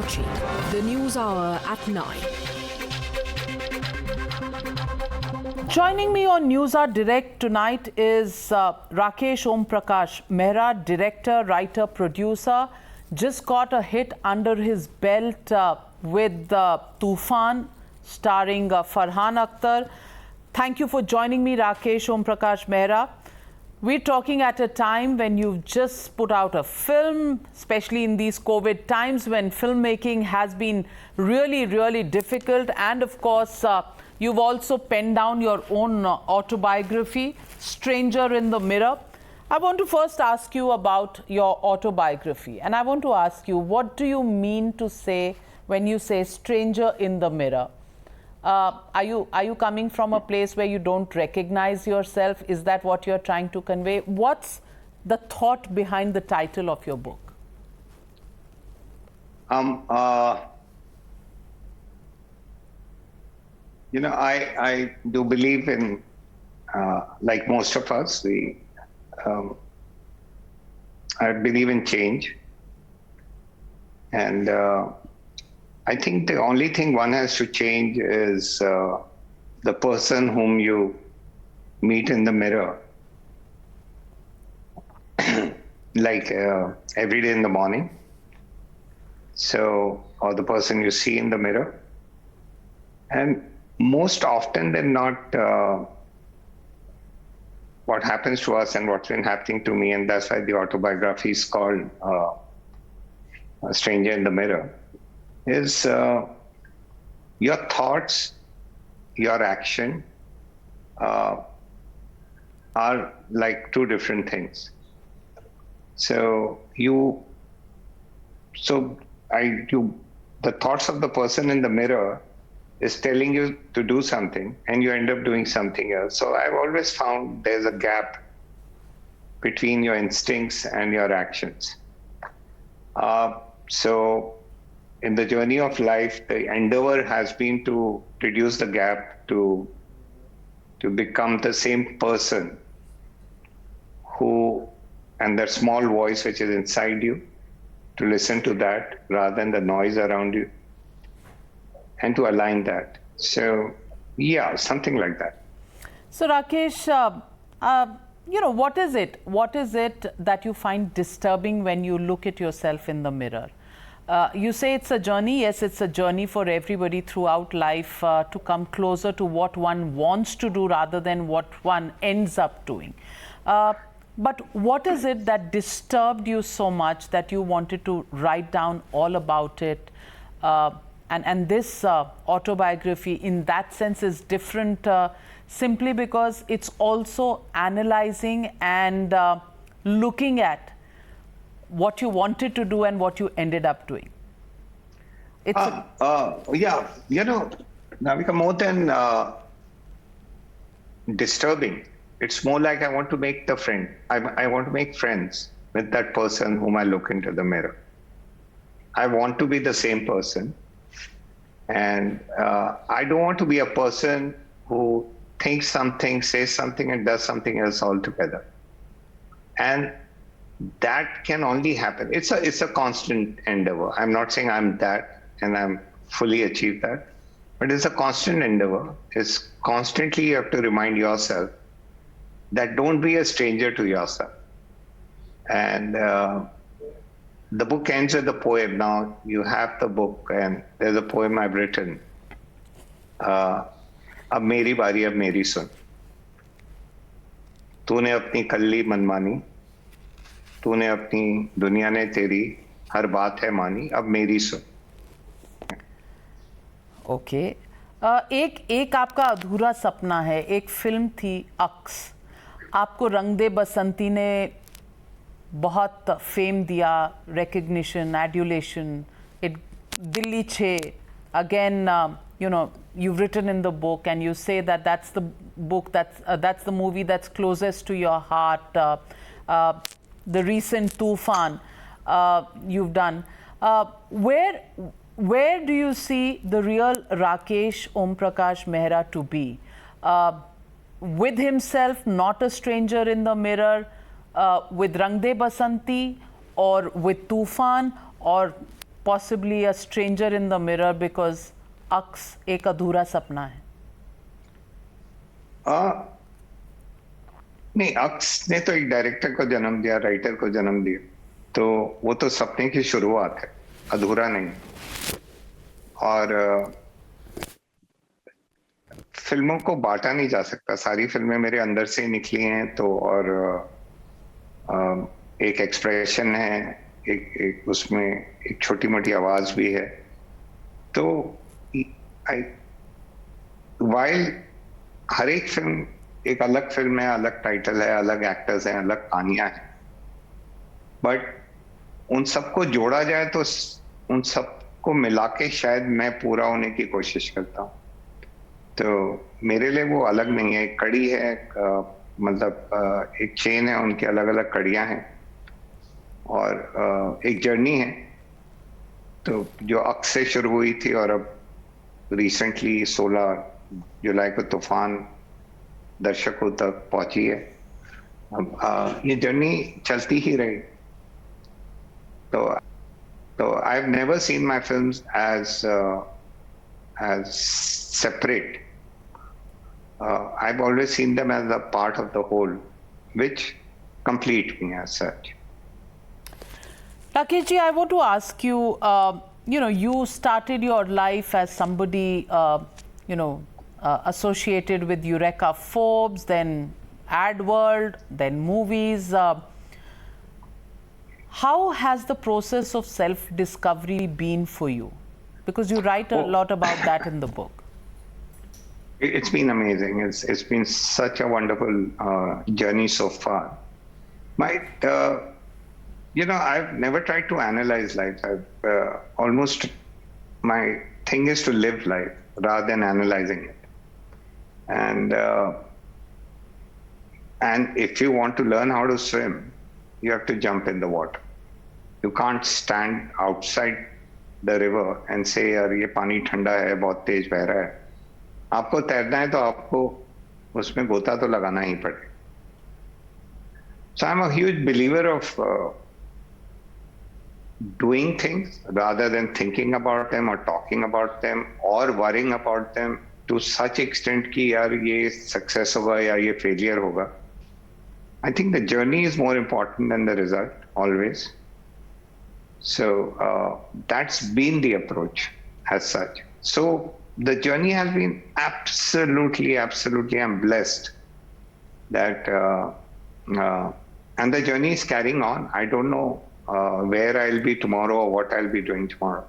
watching the News Hour at 9. Joining me on Newshour Direct tonight is Rakyesh Omprakash Mehra, director, writer, producer. Just got a hit under his belt with Toofan, starring Farhan Akhtar. Thank you for joining me, Rakyesh Omprakash Mehra. We're talking at a time when you've just put out a film, especially in these COVID times when filmmaking has been really, really difficult. And of course, you've also penned down your own autobiography, Stranger in the Mirror. I want to first ask you about your autobiography. And I want to ask you, what do you mean to say when you say stranger in the mirror? Are you coming from a place where you don't recognize yourself? Is that what you're trying to convey? What's the thought behind the title of your book? I do believe in, like most of us, I believe in change. And I think the only thing one has to change is the person whom you meet in the mirror, like every day in the morning. So, or the person you see in the mirror. And most often than not, what happens to us and what's been happening to me, and that's why the autobiography is called A Stranger in the Mirror, is your thoughts, your action are like two different things. The thoughts of the person in the mirror is telling you to do something and you end up doing something else. So I've always found there's a gap between your instincts and your actions. So in the journey of life, the endeavor has been to reduce the gap to become the same person who, and that small voice which is inside you, to listen to that rather than the noise around you, and to align that. So, yeah, something like that. So, Rakesh, what is it? What is it that you find disturbing when you look at yourself in the mirror? You say it's a journey. Yes, it's a journey for everybody throughout life to come closer to what one wants to do rather than what one ends up doing. But what is it that disturbed you so much that you wanted to write down all about it? And this autobiography, in that sense, is different simply because it's also analyzing and looking at what you wanted to do and what you ended up doing. Navika, more than disturbing, it's more like I want to make the friend. I want to make friends with that person whom I look into the mirror. I want to be the same person. And I don't want to be a person who thinks something, says something, and does something else altogether. And that can only happen. It's a constant endeavor. I'm not saying I'm that and I'm fully achieved that, but it's a constant endeavor. It's constantly you have to remind yourself that don't be a stranger to yourself. And the book ends with a poem. Now you have the book, and there's a poem I've written. Ab meri bari, ab meri sun. तूने अपनी कल्ली मनमानी, तूने अपनी दुनिया ने तेरी हर बात है मानी, अब मेरी सुन. ओके. एक आपका अधूरा सपना है. एक फिल्म थी अक्स. आपको रंग दे बसंती ने बहुत फेम दिया, recognition, adulation. Dilli Che, again, you've written in the book and you say that that's the book, that's the movie that's closest to your heart. The recent Toofan you've done. Where do you see the real Rakyesh Omprakash Mehra to be? With himself, not a stranger in the mirror, with Rang De Basanti, or with Toofan, or possibly a stranger in the mirror because अक्स एक अधूरा सपना है? नहीं, अक्स ने तो एक director को जन्म दिया, राइटर को जन्म दिया, तो वो तो सपने की शुरुआत है, अधूरा नहीं। और फिल्मों को बांटा नहीं जा सकता, सारी फिल्में मेरे अंदर से निकली हैं, तो और एक एक्सप्रेशन है, एक उसमें एक छोटी मोटी आवाज भी है, तो वाइल हर एक फिल्म एक अलग फिल्म है, अलग टाइटल है, अलग एक्टर्स हैं, अलग कहानियां हैं, बट उन सबको जोड़ा जाए तो उन सबको मिला के शायद मैं पूरा होने की कोशिश करता हूँ। तो मेरे लिए वो अलग नहीं है, एक कड़ी है, मतलब एक चेन है, उनकी अलग अलग कड़ियां हैं और एक जर्नी है, तो जो अक्स से शुरू हुई थी और अब रिसेंटली 16 जुलाई को तूफान दर्शकों तक पहुंची है। अब ये जर्नी चलती ही रही। तो I have never seen my films as separate. I've always seen them as a part of the whole, which complete me as such. Rakesh ji, I want to ask you, you started your life as somebody, associated with Eureka Forbes, then AdWorld, then movies. How has the process of self-discovery been for you? Because you write a lot about that in the book. It's been amazing. It's been such a wonderful journey so far. I've never tried to analyze life. My thing is to live life rather than analyzing it. And if you want to learn how to swim, you have to jump in the water. You can't stand outside the river and say, यार ये पानी ठंडा है, बहुत तेज बह रहा है। आपको तैरना है तो आपको उसमें गोता तो लगाना ही पड़े। So I'm a huge believer of doing things rather than thinking about them or talking about them or worrying about them to such extent कि यार ये success होगा या ये failure होगा. I think the journey is more important than the result always. So that's been the approach as such. So the journey has been absolutely, I'm blessed that, and the journey is carrying on. I don't know where I'll be tomorrow or what I'll be doing tomorrow.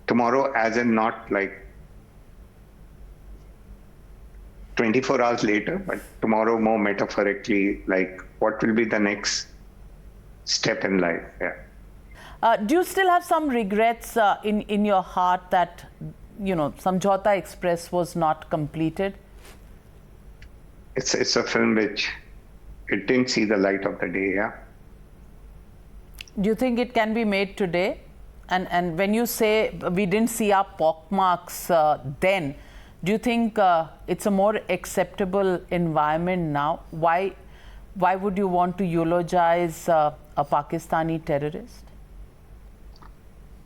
Tomorrow as in not like 24 hours later, but tomorrow more metaphorically, like what will be the next step in life. Yeah. Do you still have some regrets in your heart that, Samjhauta Express was not completed? It's a film which it didn't see the light of the day. Yeah. Do you think it can be made today? And when you say we didn't see our pockmarks then, do you think it's a more acceptable environment now? Why would you want to eulogize a Pakistani terrorist?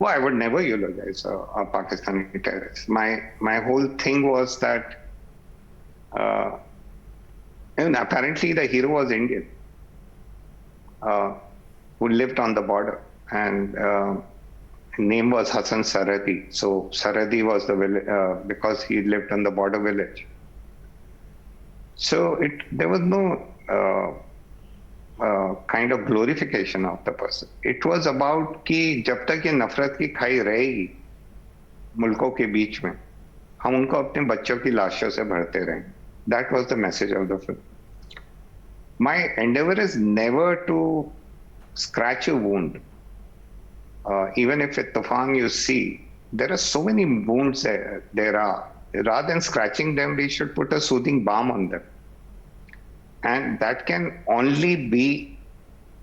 Well, I would never eulogize a Pakistani terrorist. My whole thing was that, apparently the hero was Indian, who lived on the border, and his name was Hassan Sarhadi. So Sarhadi was the village, because he lived on the border village. So there was no kind of glorification of the person. It was about कि जब तक ये नफरत की खाई रहेगी मुल्कों के बीच में, हम उनको अपने बच्चों की लाशों से भरते रहेंगे. That was the message of the film. My endeavor is never to scratch a wound. Even if at Toofan you see, there are so many wounds there are. Rather than scratching them, we should put a soothing balm on them. And that can only be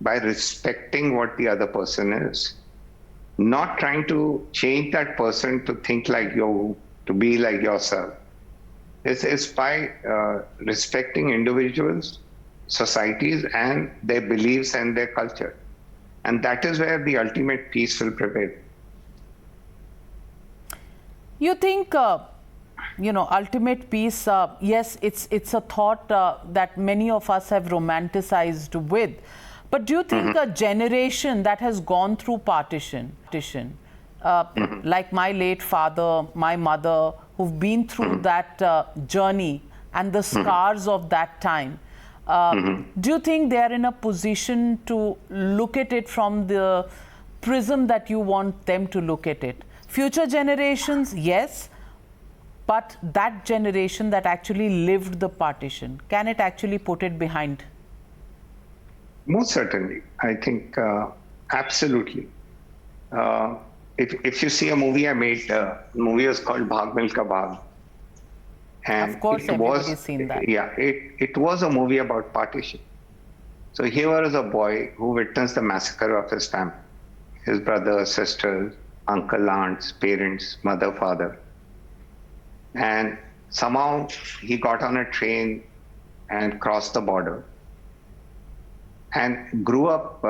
by respecting what the other person is. Not trying to change that person to think like you, to be like yourself. It's by respecting individuals, societies, and their beliefs and their culture. And that is where the ultimate peace will prevail. You think, ultimate peace, yes, it's a thought that many of us have romanticized with. But do you think a generation that has gone through partition, like my late father, my mother, who've been through that journey and the scars of that time, do you think they are in a position to look at it from the prism that you want them to look at it? Future generations, yes, but that generation that actually lived the partition, can it actually put it behind? Most certainly. I think absolutely. If you see a movie I made, the movie was called Bhag Milka Bhag. And of course, everybody's seen that. Yeah, it was a movie about partition. So here was a boy who witnessed the massacre of his family, his brothers, sisters, uncle, aunts, parents, mother, father. And somehow he got on a train and crossed the border and grew up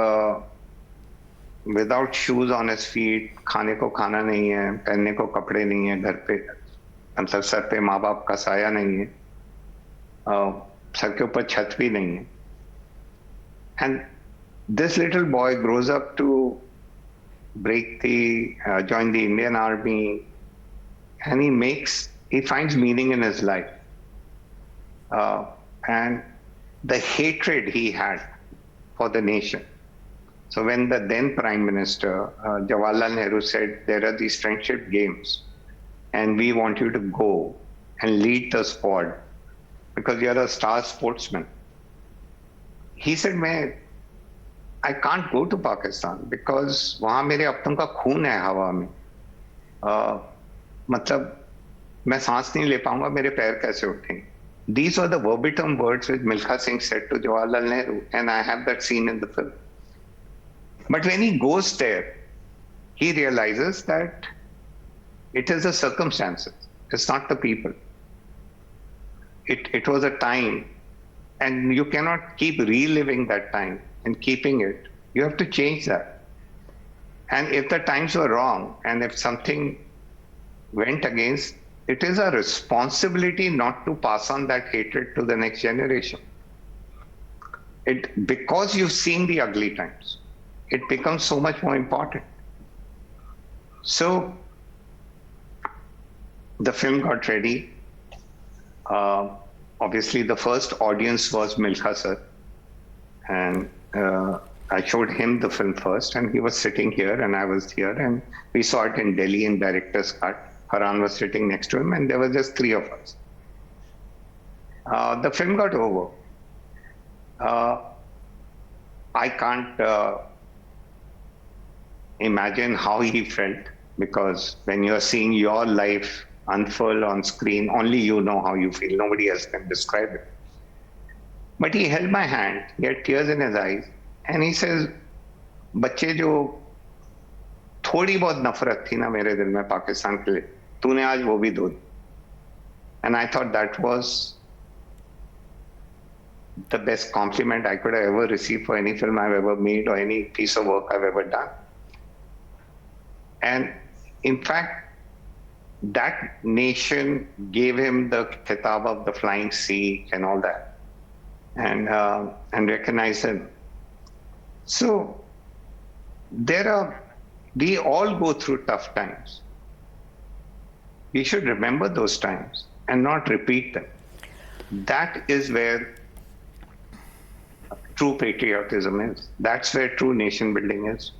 without shoes on his feet, खाने को खाना नहीं है, पहनने को कपड़े नहीं है घर पे, मतलब सर पे माँ बाप का साया नहीं है, सर के ऊपर छत भी नहीं है. And this little boy grows up to join the Indian Army, and he finds meaning in his life. And the hatred he had for the nation. So when the then Prime Minister, Jawaharlal Nehru, said, there are these friendship games, and we want you to go and lead the squad because you're a star sportsman. He said, I can't go to Pakistan because वहाँ मेरे अपनों का खून है हवा में. मतलब मैं सांस नहीं ले पाऊंगा, मेरे पैर कैसे उठेंगे? These were the verbatim words which Milkha Singh said to Jawaharlal Nehru, and I have that scene in the film. But when he goes there, he realizes that it is the circumstances, it's not the people. It was a time, and you cannot keep reliving that time and keeping it. You have to change that. And if the times were wrong, and if something went against, it is a responsibility not to pass on that hatred to the next generation. Because you've seen the ugly times, it becomes so much more important. So the film got ready. Obviously, the first audience was Milkha sir, and I showed him the film first, and he was sitting here, and I was here, and we saw it in Delhi in director's cut. Farhan was sitting next to him, and there were just three of us. The film got over. I can't imagine how he felt, because when you're seeing your life unfurl on screen, only you know how you feel. Nobody else can describe it. But he held my hand, he had tears in his eyes, and he says, बच्चे जो थोड़ी बहुत नफरत थी ना मेरे दिल में पाकिस्तान के लिए, तूने आज वो भी धो दी. And I thought that was the best compliment I could have ever received for any film I've ever made or any piece of work I've ever done. And in fact, that nation gave him the khitab of the flying Sikh and all that, and recognized him. So we all go through tough times. We should remember those times and not repeat them. That is where true patriotism is. That's where true nation building is.